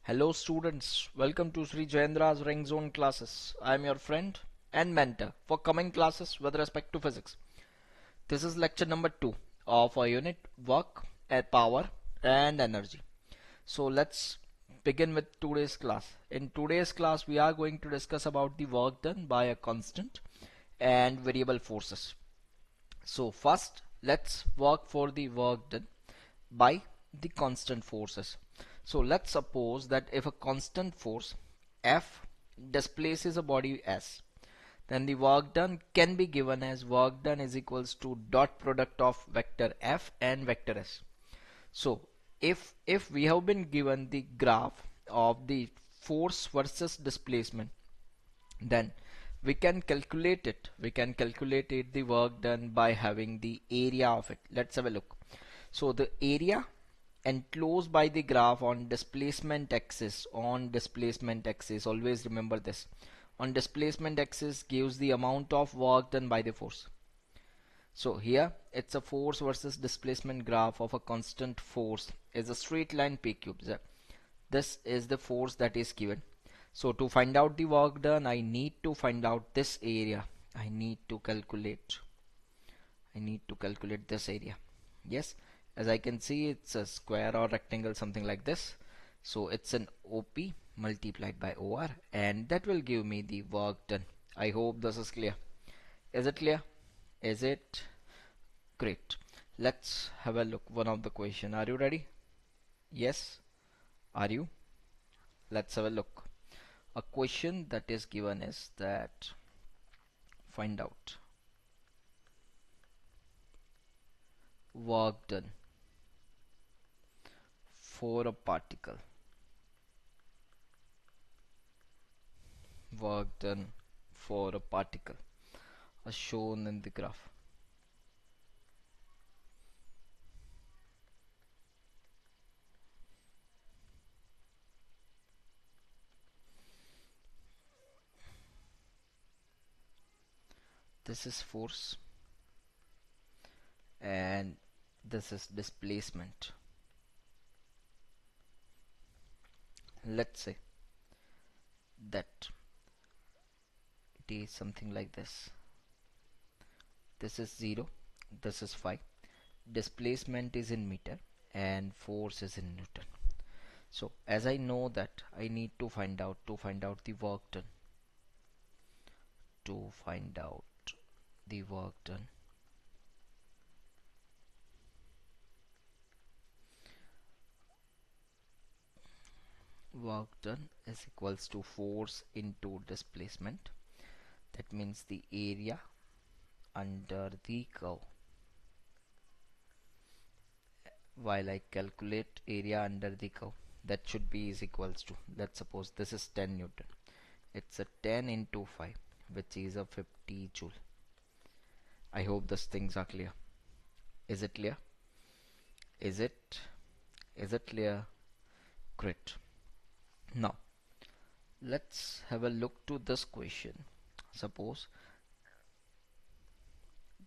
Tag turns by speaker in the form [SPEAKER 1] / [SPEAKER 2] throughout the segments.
[SPEAKER 1] Hello students, welcome to Sri Jayendra's Ring Zone classes. I am your friend and mentor for coming classes with respect to physics. This is lecture number 2 of our unit work, power and energy. So let's begin with today's class. In today's class we are going to discuss about the work done by a constant and variable forces. So first let's work for the work done by the constant forces. So let's suppose that if a constant force F displaces a body S, then the work done can be given as work done is equals to dot product of vector F and vector S. So if we have been given the graph of the force versus displacement, then we can calculate the work done by having the area of it. Let's have a look. So the area enclosed by the graph on displacement axis, always remember this, on displacement axis gives the amount of work done by the force. So here it's a force versus displacement graph of a constant force is a straight line p cube. This is the force that is given. So to find out the work done, I need to find out this area. I need to calculate this area. Yes, as I can see, it's a square or rectangle, something like this. So it's an OP multiplied by OR, and that will give me the work done. I hope this is clear. Is it clear? Is it? Great. Let's have a look one of the question. Are you ready? Yes. Are you? Let's have a look. A question that is given is that find out work done for a particle. Work done for a particle as shown in the graph. This is force and this is displacement. Let's say that it is something like this. This is 0, this is 5. Displacement is in meter and force is in Newton. So as I know that, I need to find out the work done. To find out the work done, work done is equals to force into displacement. That means the area under the curve. While I calculate area under the curve, that should be is equals to, let's suppose this is 10 Newton. It's a 10 into 5, which is a 50 joule. I hope these things are clear. Is it clear? Is it clear? Great. Now let's have a look to this question. Suppose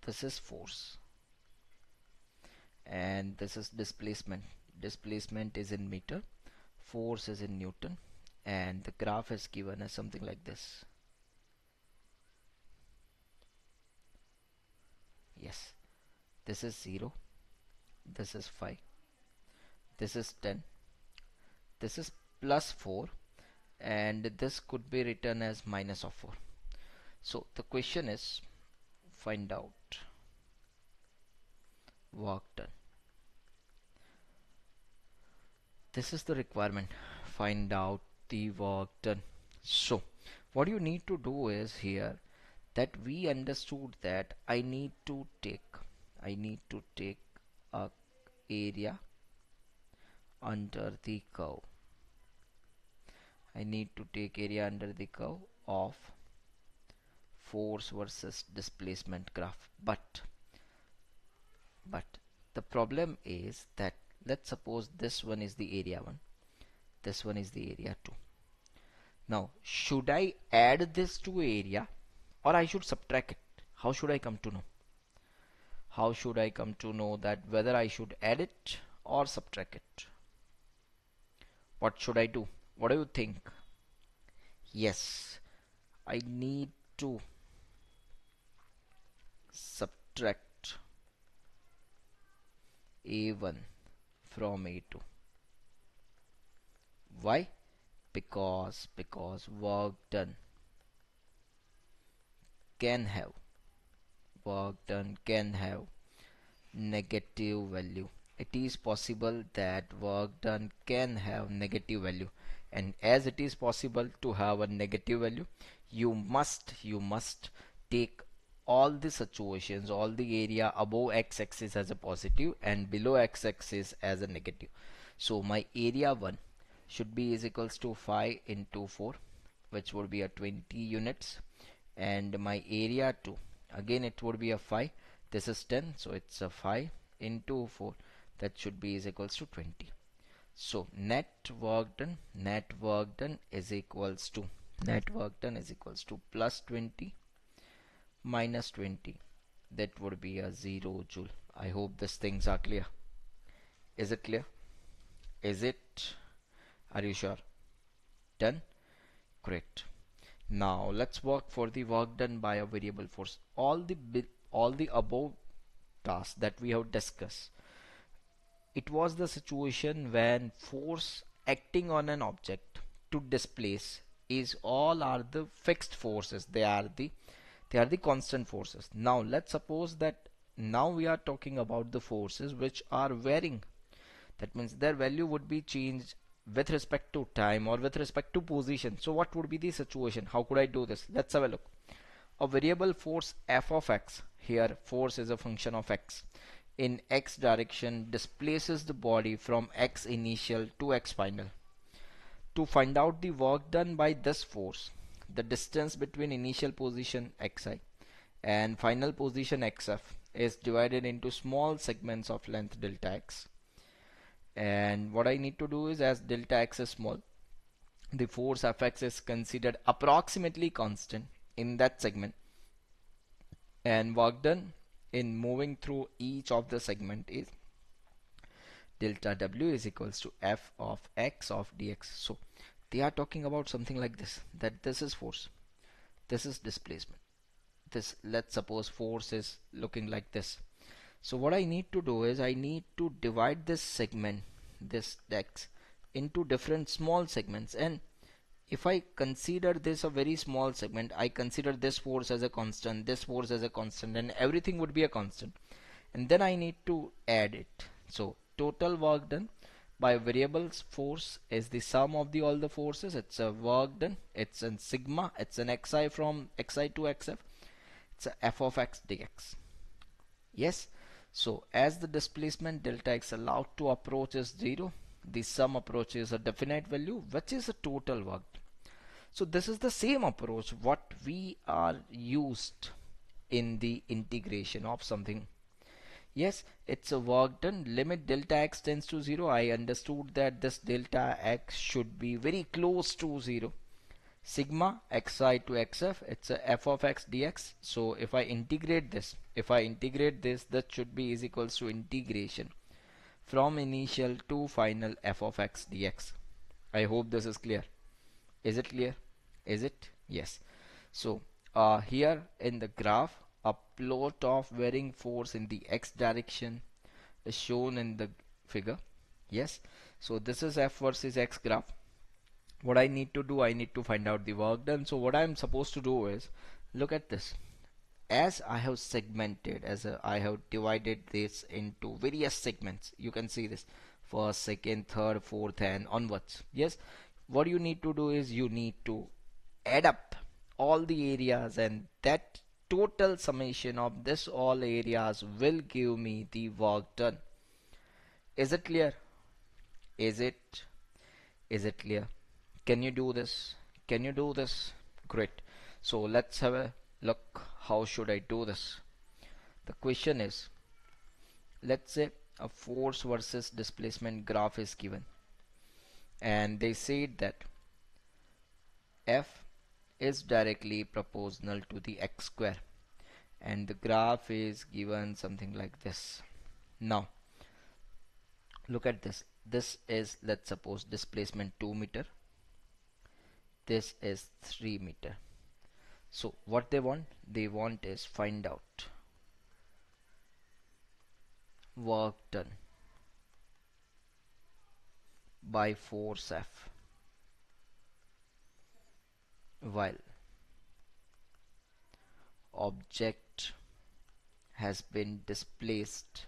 [SPEAKER 1] this is force and this is displacement. Displacement is in meter, force is in Newton, and the graph is given as something like this. Yes, this is 0, this is 5, this is 10, this is plus 4, and this could be written as minus of 4. So the question is find out work done. This is the requirement, find out the work done. So what you need to do is here that we understood that I need to take a area under the curve. I need to take area under the curve of force versus displacement graph, but the problem is that let's suppose this one is the area 1, this one is the area 2. Now should I add this to area or I should subtract it? How should I come to know? How should I come to know that whether I should add it or subtract it? What should I do? What do you think? Yes, I need to subtract A1 from A2. Why? Because can have work done can have negative value. It is possible that work done can have negative value, and as it is possible to have a negative value, you must take all the situations, all the area above x-axis as a positive and below x-axis as a negative. So my area 1 should be is equals to 5 into 4, which would be a 20 units, and my area 2, again it would be a 5. This is 10, so it's a 5 into 4, that should be is equals to 20. So net work done is equals to plus 20 minus 20, that would be a 0 joule. I hope these things are clear. Is it clear? Is it? Are you sure? Done? Great. Now let's work for the work done by a variable force. All the above tasks that we have discussed, it was the situation when force acting on an object to displace is all are the fixed forces. They are the constant forces. Now let's suppose that now we are talking about the forces which are varying. That means their value would be changed with respect to time or with respect to position. So what would be the situation? How could I do this? Let's have a look. A variable force f of x, here force is a function of x, in x direction displaces the body from x initial to x final. To find out the work done by this force, the distance between initial position xi and final position xf is divided into small segments of length delta x. And what I need to do is, as delta x is small, the force fx is considered approximately constant in that segment, and work done in moving through each of the segment is delta w is equals to f of x of dx. So they are talking about something like this, that this is force, this is displacement, this, let's suppose force is looking like this. So what I need to do is I need to divide this segment, this x, into different small segments. And if I consider this a very small segment, I consider this force as a constant, this force as a constant, and everything would be a constant, and then I need to add it. So total work done by variables force is the sum of the all the forces. It's a work done, it's an sigma, it's an xi from xi to xf, it's a f of x dx. Yes. So as the displacement delta x allowed to approach is 0, the sum approaches a definite value, which is a total work. So this is the same approach what we are used in the integration of something. Yes, it's a work done, limit delta x tends to 0. I understood that this delta x should be very close to 0. Sigma xi to xf, it's a f of x dx. So if I integrate this, that should be is equals to integration from initial to final f of x dx. I hope this is clear. Is it clear? Is it? Yes. So here in the graph, a plot of varying force in the x direction is shown in the figure. Yes. So this is f versus x graph. What I need to do, I need to find out the work done. So what I'm supposed to do is, look at this. As I have segmented, I have divided this into various segments. You can see this, first, second, third, fourth, and onwards. Yes. What you need to do is you need to add up all the areas, and that total summation of this all areas will give me the work done. Is it clear? Is it? Is it clear? Can you do this? Can you do this? Great. So let's have a look. How should I do this? The question is, let's say a force versus displacement graph is given, and they said that f is directly proportional to the x square, and the graph is given something like this. Now look at this. This is, let's suppose, displacement 2 meter, this is 3 meter. So what they want is find out work done by force F while object has been displaced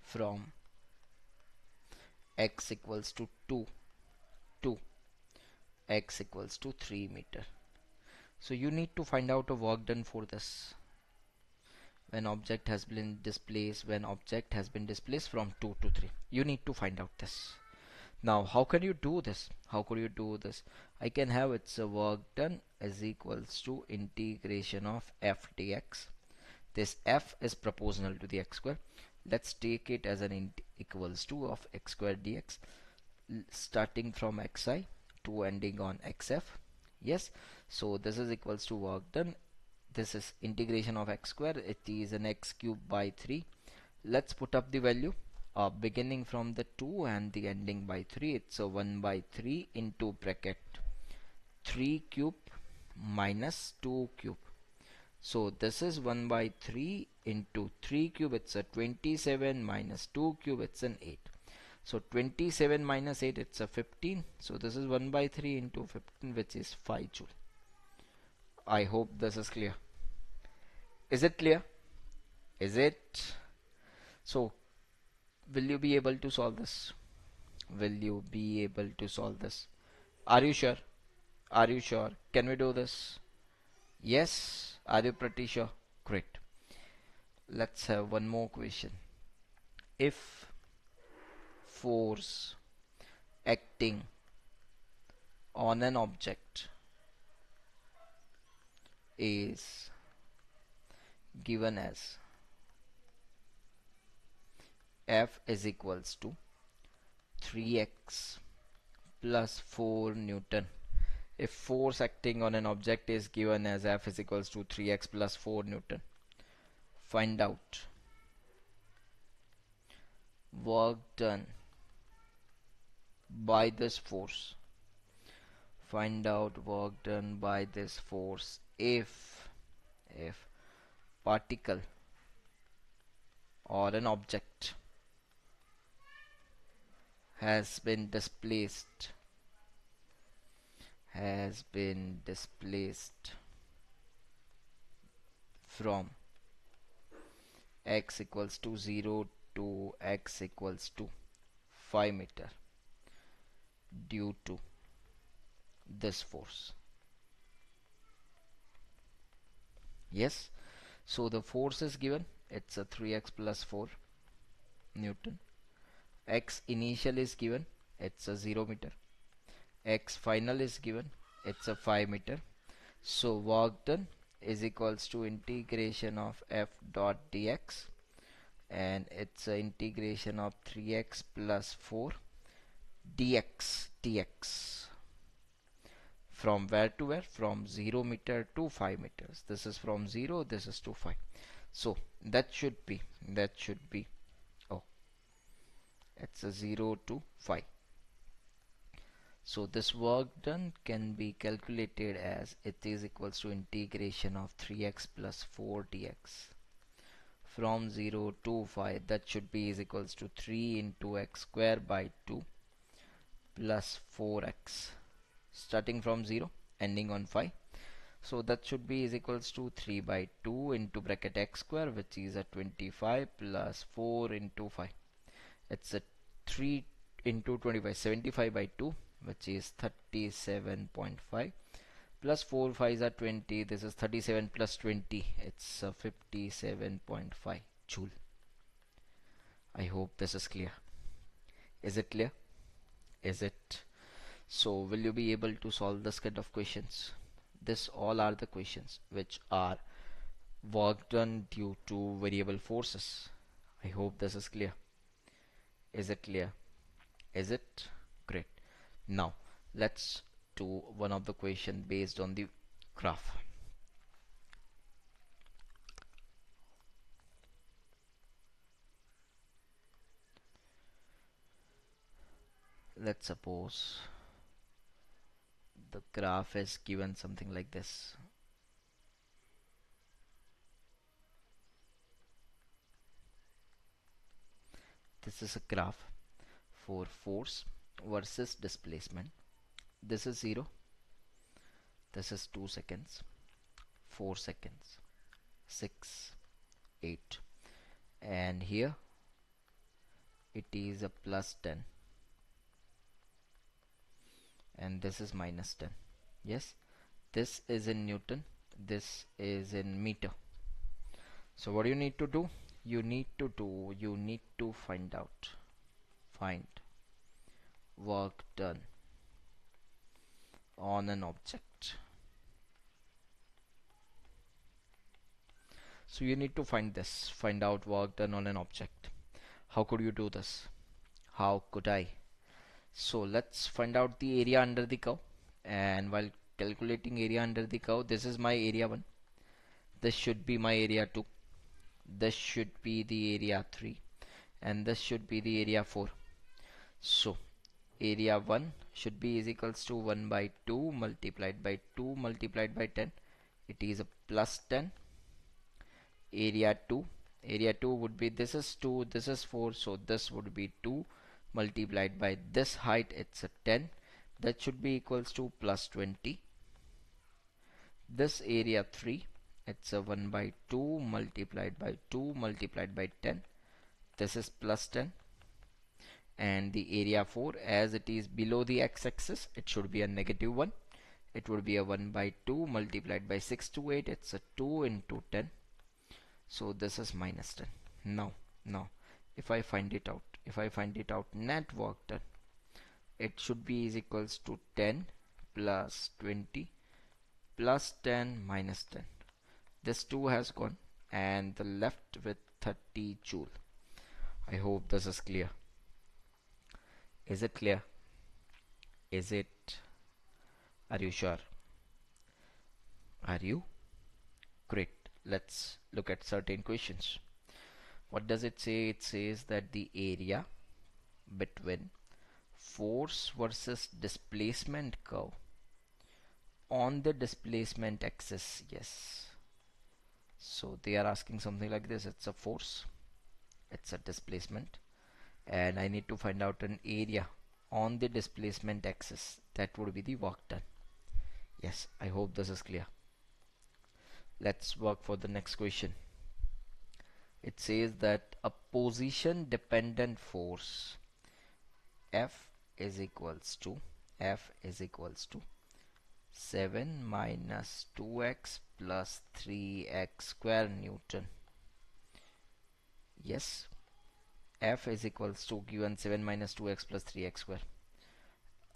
[SPEAKER 1] from x equals to 2 to x equals to 3 meter. So you need to find out a work done for this when object has been displaced from 2 to 3. You need to find out this. Now how can you do this? I can have its a work done is equals to integration of f dx. This f is proportional to the x square. Let's take it as an equals to of x square dx starting from xi to ending on xf. Yes, so this is equals to work done. This is integration of x square. It is an x cube by 3. Let's put up the value beginning from the 2 and the ending by 3. It's a 1 by 3 into bracket 3 cube minus 2 cube. So this is 1 by 3 into 3 cube. It's a 27 minus 2 cube. It's an 8. So 27 minus 8, it's a 15. So this is 1 by 3 into 15, which is 5 joule. I hope this is clear. Is it clear? Is it? So will you be able to solve this? Are you sure? Can we do this? Yes. Are you pretty sure? Great. Let's have one more question. If force acting on an object is given as F is equals to 3x plus 4 Newton. If force acting on an object is given as F is equals to 3x plus 4 Newton, find out work done by this force. If particle or an object has been displaced from x equals to 0 to x equals to 5 meter due to this force. Yes, so the force is given, it's a 3x plus 4 Newton. X initial is given, it's a 0 meter. X final is given, it's a 5 meter. So work done is equals to integration of f dot dx, and it's a integration of 3x plus 4 dx. From where to where? From 0 meter to 5 meters. This is from 0, this is to 5. So that should be oh, it's a 0 to 5. So this work done can be calculated as it is equals to integration of 3x plus 4 dx from 0 to 5. That should be is equals to 3 into x square by 2 plus 4x starting from 0 ending on 5. So that should be is equals to 3 by 2 into bracket x square, which is a 25 plus 4 into 5. It's a 3 into 25, 75 by 2, which is 37.5 plus 4 5s are 20. This is 37 plus 20, it's 57.5 joule. I hope this is clear. Is it clear? Is it? So will you be able to solve this kind of questions? This all are the questions which are work done due to variable forces. I hope this is clear. Is it clear? Is it? Great. Now let's do one of the question based on the graph. Let's suppose the graph is given something like this. This is a graph for force versus displacement. This is 0, this is 2 seconds, 4 seconds, 6, 8, and here it is a plus 10, and this is minus 10. Yes, this is in Newton, this is in meter. So what you need to do? You need to find work done on an object. So you need to find out work done on an object. How could you do this? How could I? So let's find out the area under the curve, and while calculating area under the curve, this is my area 1, this should be my area 2, this should be the area 3, and this should be the area 4. So area 1 should be is equals to 1 by 2 multiplied by 2 multiplied by 10. It is a plus 10. Area 2 would be, this is 2, this is 4, so this would be 2 multiplied by this height, it's a 10, that should be equals to plus 20. This area 3, it's a 1 by 2 multiplied by 2 multiplied by 10, this is plus 10. And the area 4, as it is below the x-axis, it should be a negative 1. It would be a 1 by 2 multiplied by 6 to 8, it's a 2 into 10. So this is minus 10. Now if I find it out, net work done, it should be is equals to 10 plus 20 plus 10 minus 10. This 2 has gone and the left with 30 joule. I hope this is clear. Is it clear? Is it? Are you sure? Are you? Great. Let's look at certain questions. What does it say? It says that the area between force versus displacement curve on the displacement axis. Yes. So they are asking something like this. It's a force, it's a displacement, and I need to find out an area on the displacement axis. That would be the work done. Yes, I hope this is clear. Let's work for the next question. It says that a position dependent force F is equals to 7 minus 2x plus 3x square Newton. Yes, F is equals to given 7 minus 2x plus 3x square.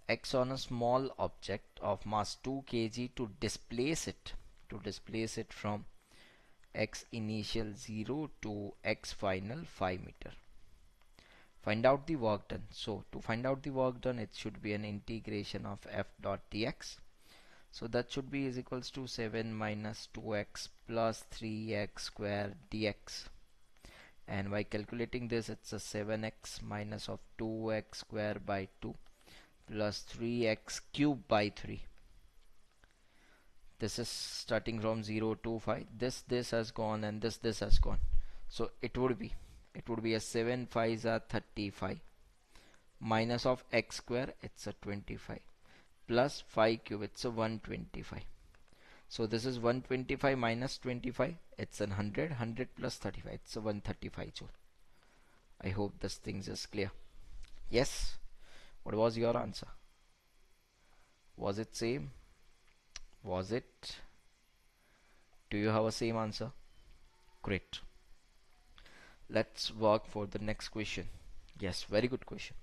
[SPEAKER 1] X on a small object of mass 2 kg to displace it from x initial 0 to x final 5 meter. Find out the work done. So to find out the work done, it should be an integration of f dot dx. So that should be is equals to 7 minus 2x plus 3x square dx. And by calculating this, it's a 7x minus of 2x square by 2 plus 3x cube by 3. This is starting from 0 to 5. This has gone and this has gone. So it would be a 7 5s are 35 minus of x square, it's a 25, plus 5 cube, it's a 125. So this is 125 minus 25, it's 100, 100 plus 35, it's a 135 joule. I hope this thing is clear. Yes. What was your answer? Was it same? Was it? Do you have a same answer? Great. Let's work for the next question. Yes, very good question.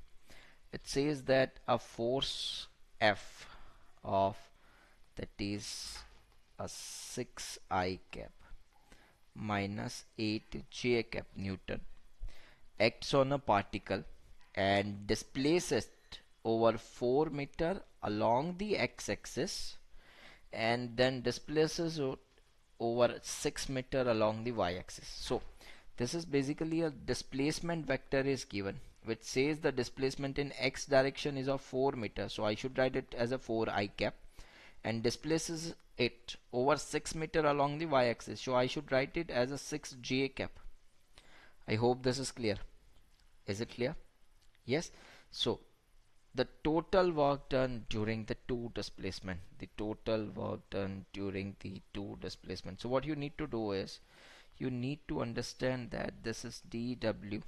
[SPEAKER 1] It says that a force F of, that is a 6I cap minus 8J cap Newton acts on a particle and displaces it over 4 meter along the x-axis and then displaces it over 6 meter along the y-axis. So this is basically a displacement vector is given. which says the displacement in x direction is of 4 meters, so I should write it as a 4 I cap, and displaces it over 6 meter along the y-axis, so I should write it as a 6 j cap. I hope this is clear. Is it clear? Yes. So the total work done during the two displacement, so what you need to do is you need to understand that this is dw,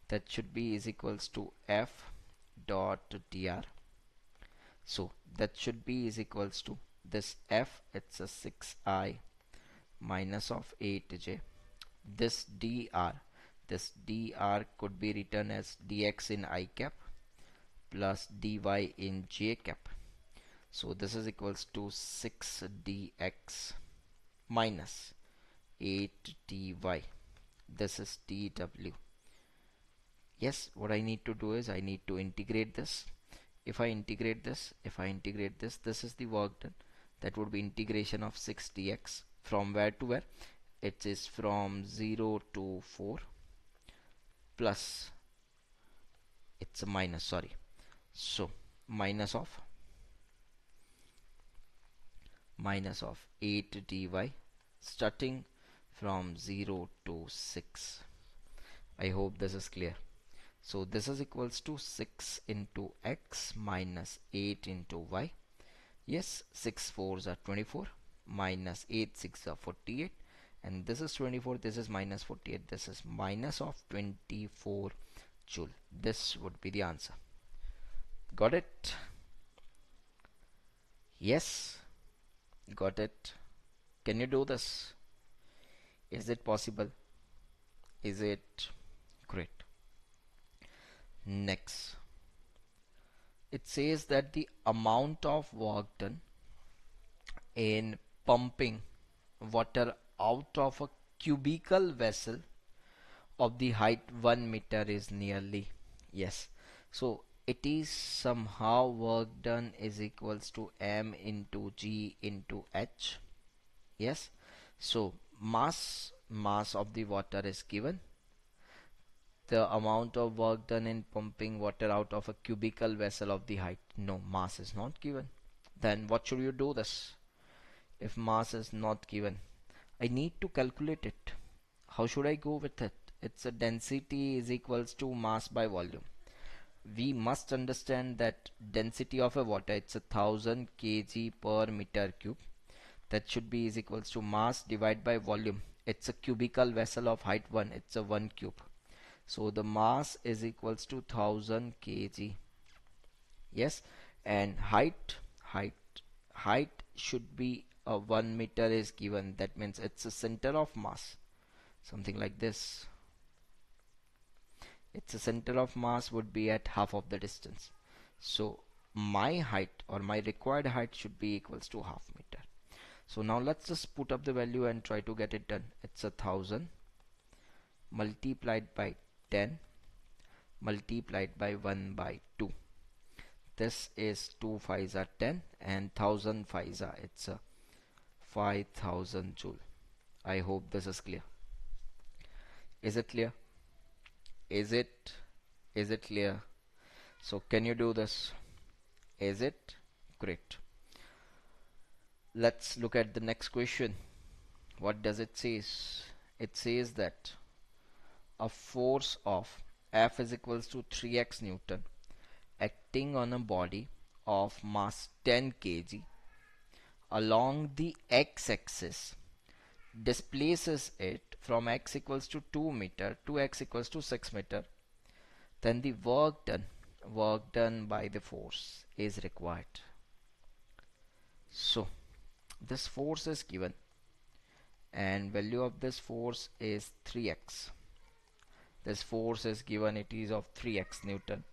[SPEAKER 1] that should be is equals to f dot dr. So that should be is equals to this f, it's a 6i minus of 8j. This dr could be written as dx in I cap plus dy in j cap. So this is equals to 6 dx minus 8 dy. This is dw. Yes, what I need to do is I need to integrate this. If I integrate this, this is the work done. That would be integration of 6 dx from where to where? It is from 0 to 4 plus, it's a minus, sorry. So minus of 8 dy starting from 0 to 6. I hope this is clear. So this is equals to 6 into x minus 8 into y. Yes, 6 4s are 24 minus 8 6 are 48, and this is 24, this is minus 48, this is minus of 24 joule. This would be the answer. Got it? Yes, got it. Can you do this? Is it possible? Is it great? Next, it says that the amount of work done in pumping water out of a cubical vessel of the height 1 meter is nearly, yes, so it is somehow work done is equals to m into g into h. Yes, so mass of the water is given. The amount of work done in pumping water out of a cubical vessel of the height, no, mass is not given. Then what should you do this? If mass is not given, I need to calculate it. How should I go with it? It's a density is equals to mass by volume. We must understand that density of a water, it's 1000 kg per meter cube. That should be is equals to mass divided by volume. It's a cubical vessel of height 1, it's a 1 cube. So the mass is equals to 1000 kg. Yes, and height should be a 1 meter is given. That means it's a center of mass, something like this. Its center of mass would be at half of the distance. So my height or my required height should be equals to half meter. So now let's just put up the value and try to get it done. It's 1000 multiplied by 10 multiplied by 1 by 2. This is 2 5s are 10 and 1000 5s are, it's 5000 joule. I hope this is clear. Is it clear? Is it clear? So can you do this? Is it? Great. Let's look at the next question. What does it says? It says that a force of F is equals to 3x Newton acting on a body of mass 10 kg along the x-axis displaces it from x equals to 2 meter to x equals to 6 meter, then the work done by the force is required. So this force is given and value of this force is 3x. This force is given, it is of 3x Newton,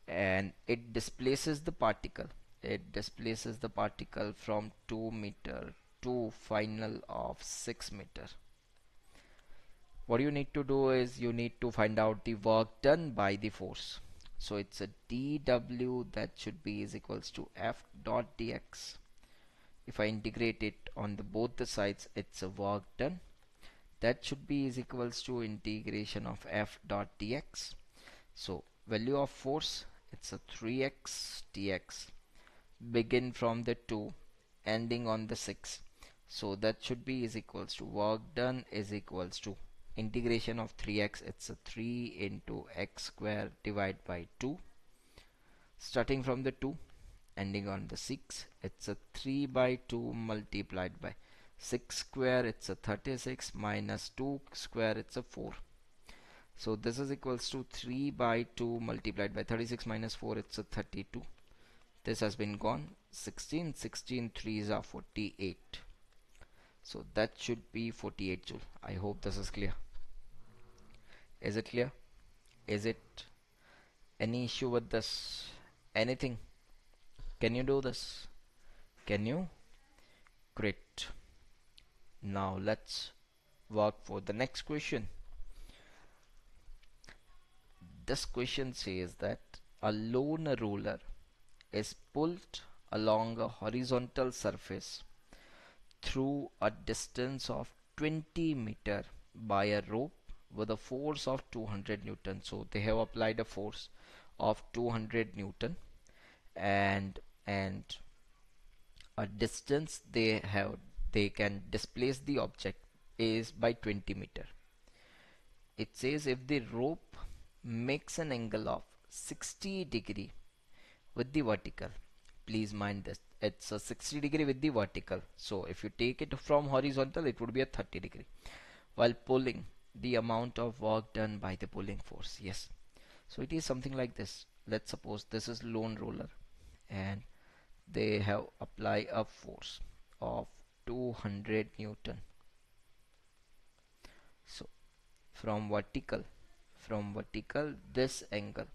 [SPEAKER 1] and it displaces the particle. It displaces the particle from 2 meter to final of 6 meter. What you need to do is you need to find out the work done by the force. So it's a dw, that should be is equals to f dot dx. If I integrate it on the both the sides, it's a work done. That should be is equals to integration of f dot dx. So value of force, it's a 3x dx, begin from the 2 ending on the 6. So that should be is equals to work done is equals to integration of 3x, it's a 3 into x square divided by 2, starting from the 2 ending on the 6, it's a 3 by 2 multiplied by 6 square, it's a 36, minus 2 square, it's a 4. So this is equals to 3 by 2 multiplied by 36 minus 4, it's a 32. This has been gone. 16, 16 3s are 48. So that should be 48 joule. I hope this is clear. Is it clear? Is it any issue with this? Anything? Can you do this? Can you? Great. Now let's work for the next question. This question says that a lone roller is pulled along a horizontal surface through a distance of 20 meter by a rope with a force of 200 Newton. So they have applied a force of 200 Newton, and a distance they can displace the object is by 20 meter. It says if the rope makes an angle of 60 degree with the vertical, please mind this, it's a 60 degree with the vertical, so if you take it from horizontal it would be a 30 degree, while pulling, the amount of work done by the pulling force. Yes, so it is something like this. Let's suppose this is lone roller and they have applied a force of 200 Newton. So from vertical this angle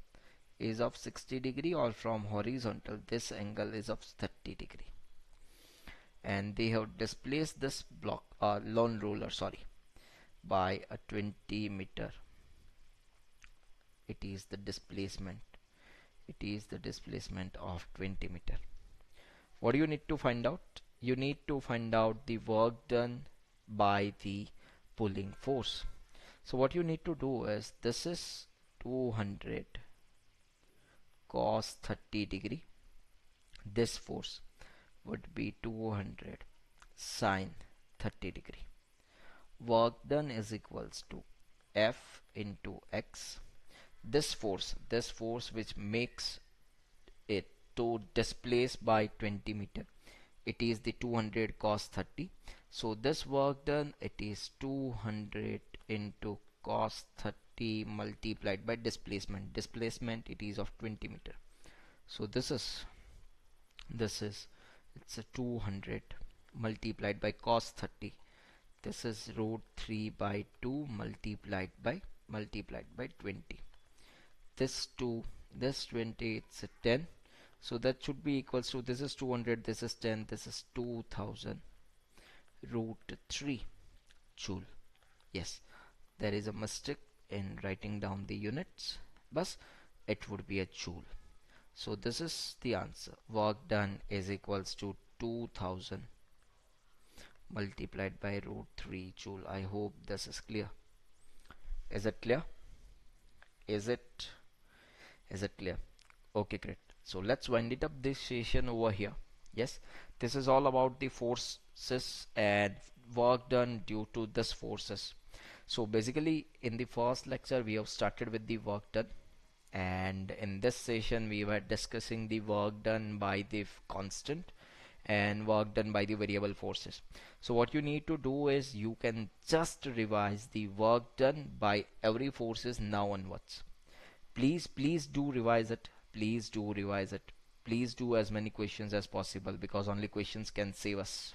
[SPEAKER 1] is of 60 degree, or from horizontal this angle is of 30 degree, and they have displaced this block lone roller, sorry, by a 20 meter. It is the displacement, of 20 meter. What do you need to find out? You need to find out the work done by the pulling force. So what you need to do is, this is 200 cos 30 degree, this force would be 200 sine 30 degree. Work done is equals to F into X. This force which makes it to displace by 20 meter, it is the 200 cos 30. So this work done, it is 200 into cos 30 multiplied by displacement. Displacement it is of 20 meter. So this is it's a 200 multiplied by cos 30. This is root 3 by 2 multiplied by 20. This 2, this 20, it's a 10. So that should be equals to, this is 200, this is 10, this is 2000 root 3 joule. Yes, there is a mistake in writing down the units, but it would be a joule. So this is the answer. Work done is equals to 2000 multiplied by root 3 joule. I hope this is clear. Is it clear? Is it clear? Okay, great. So let's wind it up this session over here. Yes, this is all about the forces and work done due to this forces. So basically in the first lecture we have started with the work done, and in this session we were discussing the work done by the constant and work done by the variable forces. So what you need to do is, you can just revise the work done by every forces now onwards. Please do revise it. Please do revise it. Please do as many questions as possible, because only questions can save us.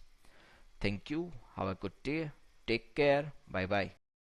[SPEAKER 1] Thank you. Have a good day. Take care. Bye bye.